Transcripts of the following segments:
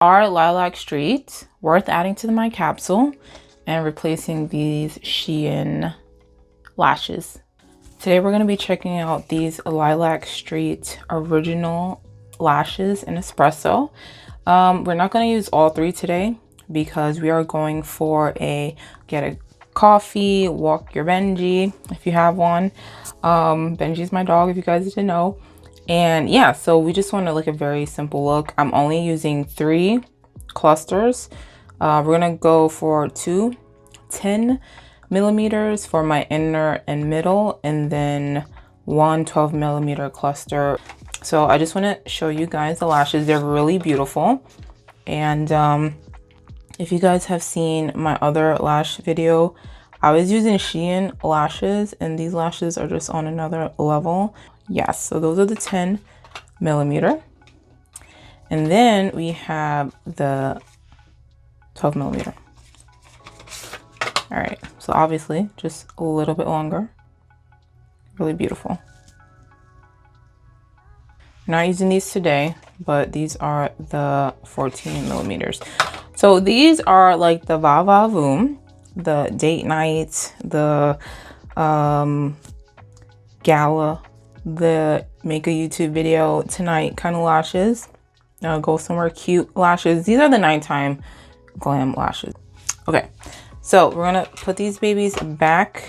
are Lilac St, worth adding to my capsule and replacing these Shein lashes. Today we're going to be checking out these Lilac St original lashes in espresso. We're not going to use all three today because we are going for get a coffee, walk your Benji if you have one. Benji's my dog if you guys didn't know. And yeah, so we just want to look a very simple look. I'm only using 3 clusters. We're gonna go for 2 10 millimeters for my inner and middle, and then 1 12 millimeter cluster. So I just want to show you guys the lashes. They're really beautiful. And if you guys have seen my other lash video, I was using Shein lashes, and these lashes are just on another level. Yes, so those are the 10 millimeter. And then we have the 12 millimeter. All right, so obviously just a little bit longer. Really beautiful. I'm not using these today, but these are the 14 millimeters. So these are like the Va Va Voom, the date night, the gala, the make a YouTube video tonight kind of lashes. Go somewhere cute lashes. These are the nighttime glam lashes. Okay, so we're gonna put these babies back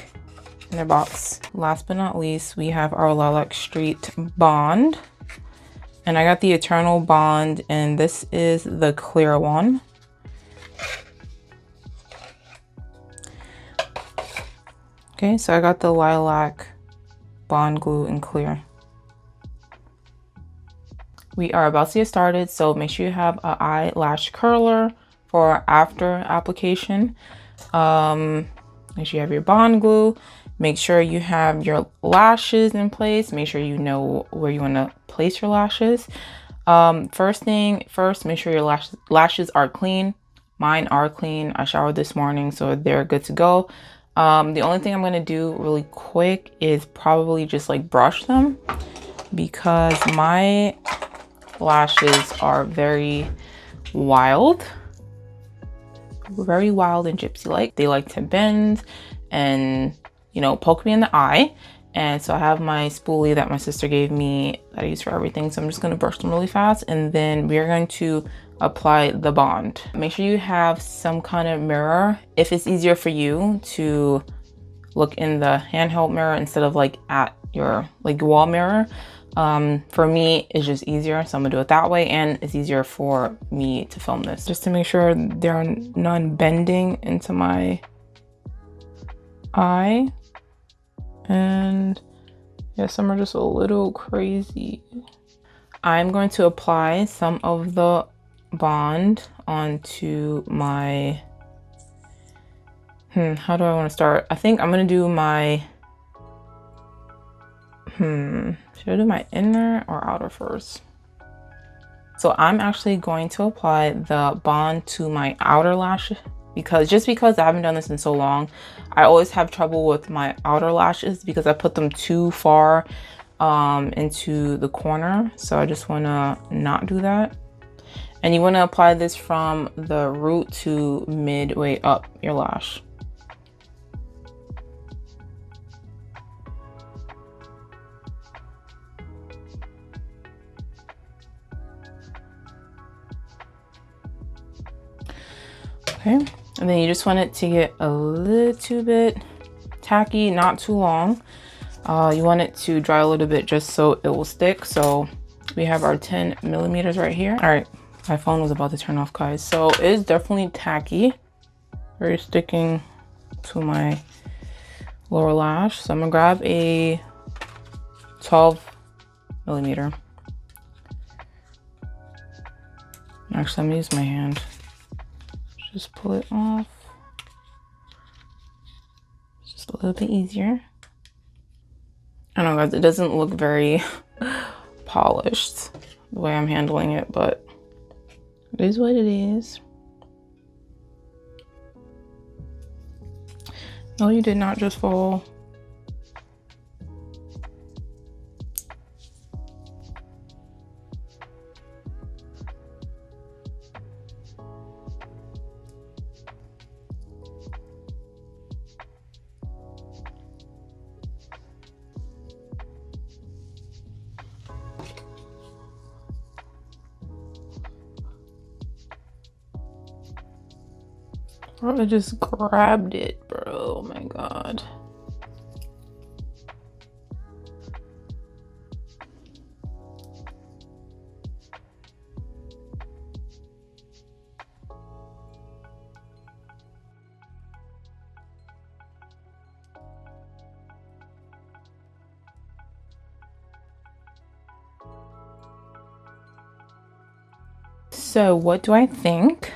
in their box. Last but not least, we have our Lilac St Bond. And I got the Eternal Bond, and this is the clear one. Okay, so I got the Lilac Bond Glue in clear. We are about to get started, so make sure you have an eyelash curler for after application. Make sure you have your bond glue. Make sure you have your lashes in place. Make sure you know where you want to place your lashes. First thing first, make sure your lashes are clean. Mine are clean. I showered this morning, so they're good to go. The only thing I'm going to do really quick is probably just like brush them, because my lashes are very wild and gypsy like. They like to bend and, you know, poke me in the eye. And so I have my spoolie that my sister gave me that I use for everything. So I'm just going to brush them really fast, and then we are going to apply the bond. Make sure you have some kind of mirror if it's easier for you to look in the handheld mirror instead of like at your like wall mirror. For me, it's just easier, so I'm gonna do it that way, and it's easier for me to film this just to make sure there are none bending into my eye. And yeah, some are just a little crazy. I'm going to apply some of the bond onto my how do I want to start? I think I'm gonna do my should I do my inner or outer first? So I'm actually going to apply the bond to my outer lash, because I haven't done this in so long. I always have trouble with my outer lashes because I put them too far into the corner. So I just want to not do that. And you want to apply this from the root to midway up your lash. Okay, and then you just want it to get a little bit tacky, not too long. You want it to dry a little bit just so it will stick. So we have our 10 millimeters right here. All right, my phone was about to turn off, guys. So it is definitely tacky, very sticking to my lower lash. So I'm gonna grab a 12 millimeter. Actually, I'm gonna use my hand. Just pull it off. Just a little bit easier. I don't know, guys, it doesn't look very polished the way I'm handling it, but it is what it is. No, you did not just fall. Bro, I just grabbed it, bro. Oh my god. So what do I think?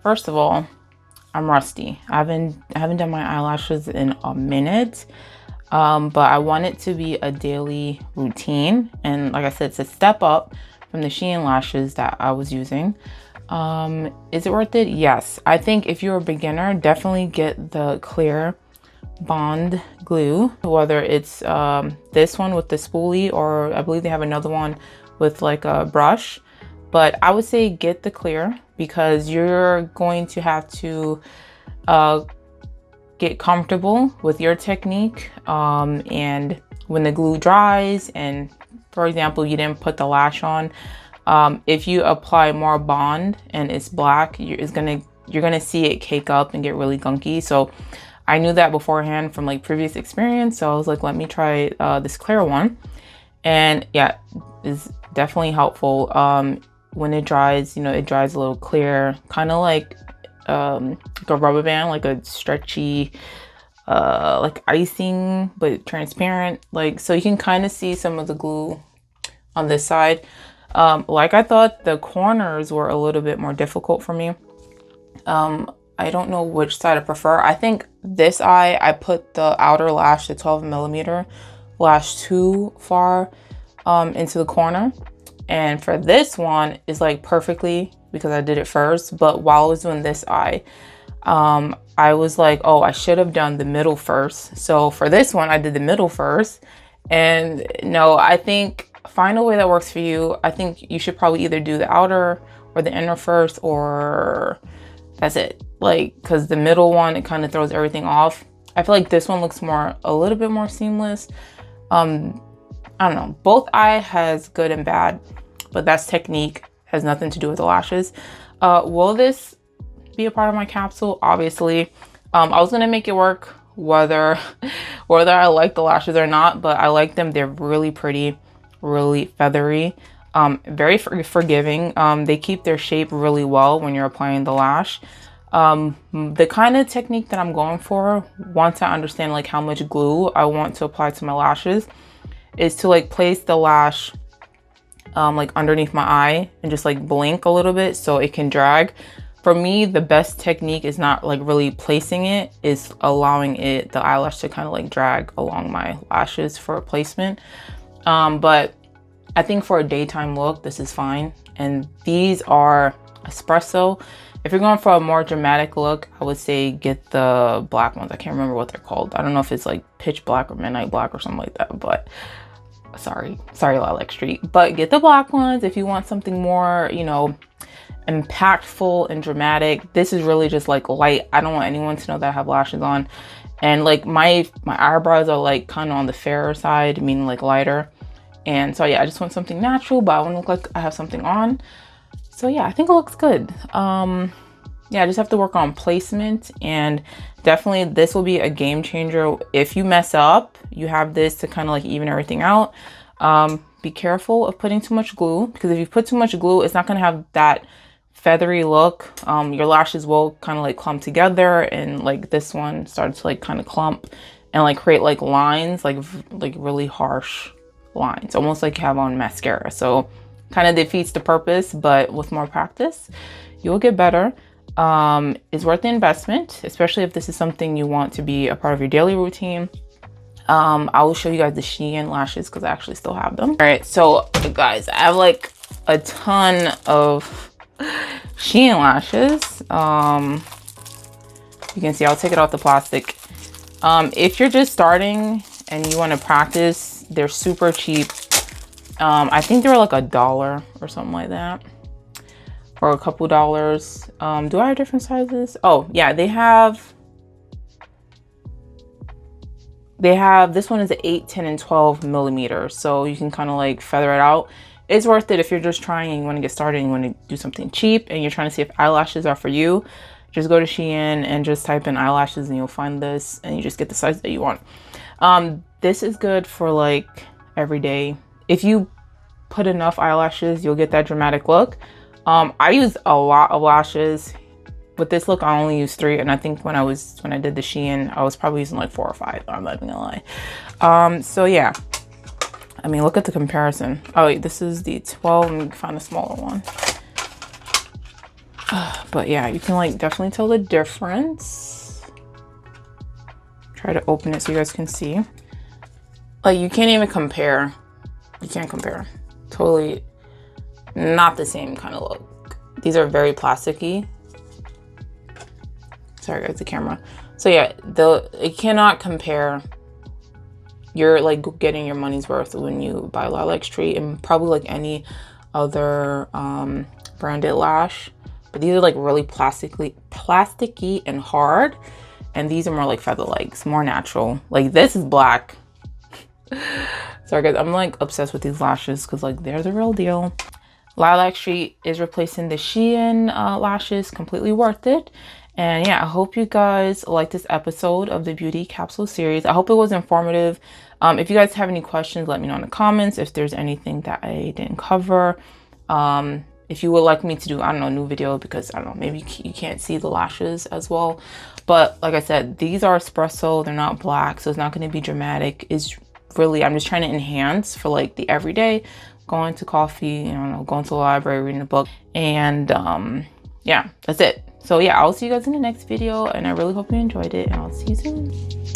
First of all, I'm rusty. I haven't done my eyelashes in a minute. But I want it to be a daily routine. And like I said, it's a step up from the Shein lashes that I was using. Is it worth it? Yes. I think if you're a beginner, definitely get the clear bond glue, whether it's this one with the spoolie, or I believe they have another one with like a brush. But I would say get the clear, because you're going to have to get comfortable with your technique. And when the glue dries, and for example, you didn't put the lash on, if you apply more bond and it's black, you're gonna see it cake up and get really gunky. So I knew that beforehand from like previous experience. So I was like, let me try this clear one. And yeah, it's definitely helpful. When it dries, you know, it dries a little clear, kind of like a rubber band, like a stretchy, like icing, but transparent. Like, so you can kind of see some of the glue on this side. Like I thought the corners were a little bit more difficult for me. I don't know which side I prefer. I think this eye, I put the outer lash, the 12mm lash, too far into the corner. And for this one, it's like perfectly, because I did it first. But while I was doing this eye, I was like, oh, I should have done the middle first. So for this one, I did the middle first. And no, I think find a way that works for you. I think you should probably either do the outer or the inner first, or that's it. Like, because the middle one, it kind of throws everything off. I feel like this one looks a little bit more seamless. I don't know, both eye has good and bad, but that's technique, has nothing to do with the lashes. Will this be a part of my capsule? Obviously. I was gonna make it work whether I like the lashes or not, but I like them. They're really pretty, really feathery, very forgiving. They keep their shape really well when you're applying the lash. The kind of technique that I'm going for, once I understand like how much glue I want to apply to my lashes, is to like place the lash like underneath my eye and just like blink a little bit so it can drag. For me, the best technique is not like really placing it, is allowing the eyelash to kind of like drag along my lashes for placement. But I think for a daytime look, this is fine. And these are espresso. If you're going for a more dramatic look, I would say get the black ones. I can't remember what they're called. I don't know if it's like pitch black or midnight black or something like that, but sorry Lilac St, but get the black ones if you want something more, you know, impactful and dramatic. This is really just like light. I don't want anyone to know that I have lashes on. And like my eyebrows are like kind of on the fairer side, meaning like lighter. And so yeah, I just want something natural, but I want to look like I have something on. So yeah, I think it looks good. Yeah, I just have to work on placement, and definitely this will be a game changer. If you mess up, you have this to kind of like even everything out. Be careful of putting too much glue, because if you put too much glue, it's not going to have that feathery look. Your lashes will kind of like clump together, and like this one started to like kind of clump and like create like lines, like really harsh lines, almost like you have on mascara. So kind of defeats the purpose, but with more practice, you will get better. It's worth the investment, especially if this is something you want to be a part of your daily routine. I will show you guys the Shein lashes because I actually still have them. All right, so guys, I have like a ton of Shein lashes. You can see, I'll take it off the plastic. If you're just starting and you want to practice, they're super cheap. I think they were like $1 or something like that, or a couple dollars. Do I have different sizes? Oh yeah, they have this one is an 8, 10, and 12mm, so you can kind of like feather it out. It's worth it if you're just trying and you want to get started and you want to do something cheap and you're trying to see if eyelashes are for you. just go to Shein and just type in eyelashes and you'll find this, and you just get the size that you want. This is good for like every day. If you put enough eyelashes, you'll get that dramatic look. I use a lot of lashes. With this look, I only use 3, and I think when I did the Shein, I was probably using like 4 or 5. I'm not even gonna lie. So yeah, I mean, look at the comparison. Oh wait, this is the 12. Let me find a smaller one. But yeah, you can like definitely tell the difference. Try to open it so you guys can see. Like, you can't even compare. You can't compare. Totally not the same kind of look. These are very plasticky. Sorry guys, the camera. So yeah, it cannot compare. You're like getting your money's worth when you buy Lilac St and probably like any other branded lash. But these are like really plasticky and hard. And these are more like feather legs, more natural. Like, this is black. Sorry guys, I'm like obsessed with these lashes because like they're the real deal. Lilac St is replacing the Shein lashes. Completely worth it. And yeah, I hope you guys like this episode of the Beauty Capsule series. I hope it was informative. If you guys have any questions, let me know in the comments. If there's anything that I didn't cover. If you would like me to do, I don't know, a new video, because I don't know, maybe you can't see the lashes as well. But like I said, these are espresso. They're not black, so it's not going to be dramatic. It's really, I'm just trying to enhance for like the everyday. Going to coffee, you know, going to the library, reading a book. And yeah, that's it. So yeah, I'll see you guys in the next video, and I really hope you enjoyed it, and I'll see you soon.